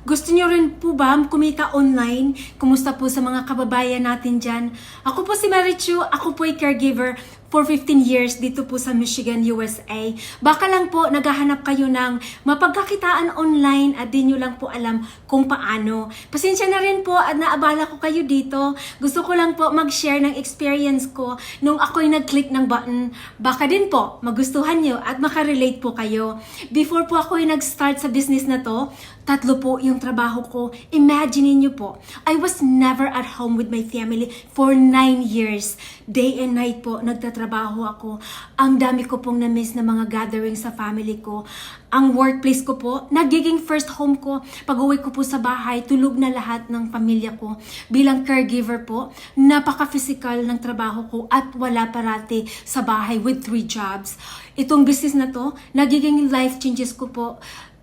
Gusto niyo rin po ba kumita online? Kumusta po sa mga kababayan natin dyan? Ako po si Marichu, ako po ay caregiver for 15 years dito po sa Michigan, USA. Baka lang po naghahanap kayo ng mapagkakitaan online at di nyo lang po alam kung paano. Pasensya na rin po at naabala ko kayo dito. Gusto ko lang po mag-share ng experience ko nung ako'y nag-click ng button. Baka din po magustuhan nyo at makarelate po kayo. Before po ako'y nag-start sa business na to, 3 po yung trabaho ko. Imagine niyo po, I was never at home with my family for 9 years. Day and night po, nagtatrabaho ako. Ang dami ko pong na-miss na mga gatherings sa family ko. Ang workplace ko po, nagiging first home ko. Pag-uwi ko po sa bahay, tulog na lahat ng pamilya ko. Bilang caregiver po, napaka-physical ng trabaho ko at wala parati sa bahay with 3 jobs. Itong business na to, nagiging life changes ko po.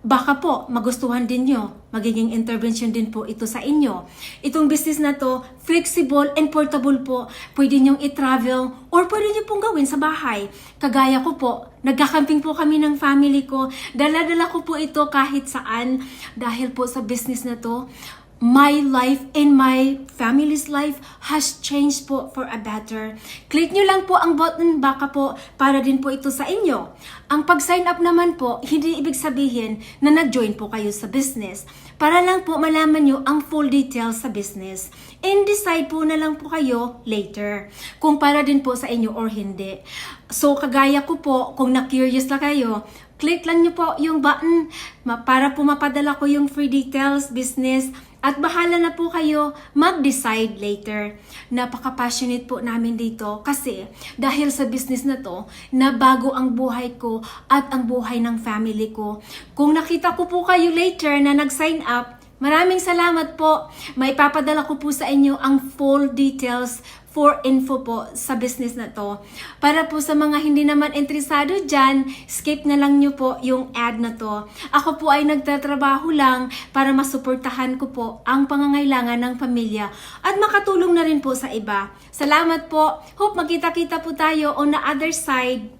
Baka po magustuhan din nyo, magiging intervention din po ito sa inyo. Itong business na to, flexible and portable po. Pwede nyong i-travel or pwede nyo pong gawin sa bahay. Kagaya ko po, nagkakamping po kami ng family ko. Dala-dala ko po ito kahit saan dahil po sa business na to. My life and my family's life has changed po for a better. Click nyo lang po ang button baka po para din po ito sa inyo. Ang pag-sign up naman po, hindi ibig sabihin na nag-join po kayo sa business. Para lang po malaman nyo ang full details sa business. And decide po na lang po kayo later kung para din po sa inyo or hindi. So kagaya ko po, kung na-curious na kayo, click lang nyo po yung button para po mapadala ko yung free details, business, at bahala na po kayo mag-decide later. Napaka-passionate po namin dito kasi dahil sa business na to, nabago ang buhay ko at ang buhay ng family ko. Kung nakita ko po kayo later na nag-sign up, maraming salamat po. May papadala ko po sa inyo ang full details for info po sa business na to. Para po sa mga hindi naman interesado dyan, skip na lang nyo po yung ad na to. Ako po ay nagtatrabaho lang para masuportahan ko po ang pangangailangan ng pamilya at makatulong na rin po sa iba. Salamat po. Hope magkita-kita po tayo on the other side.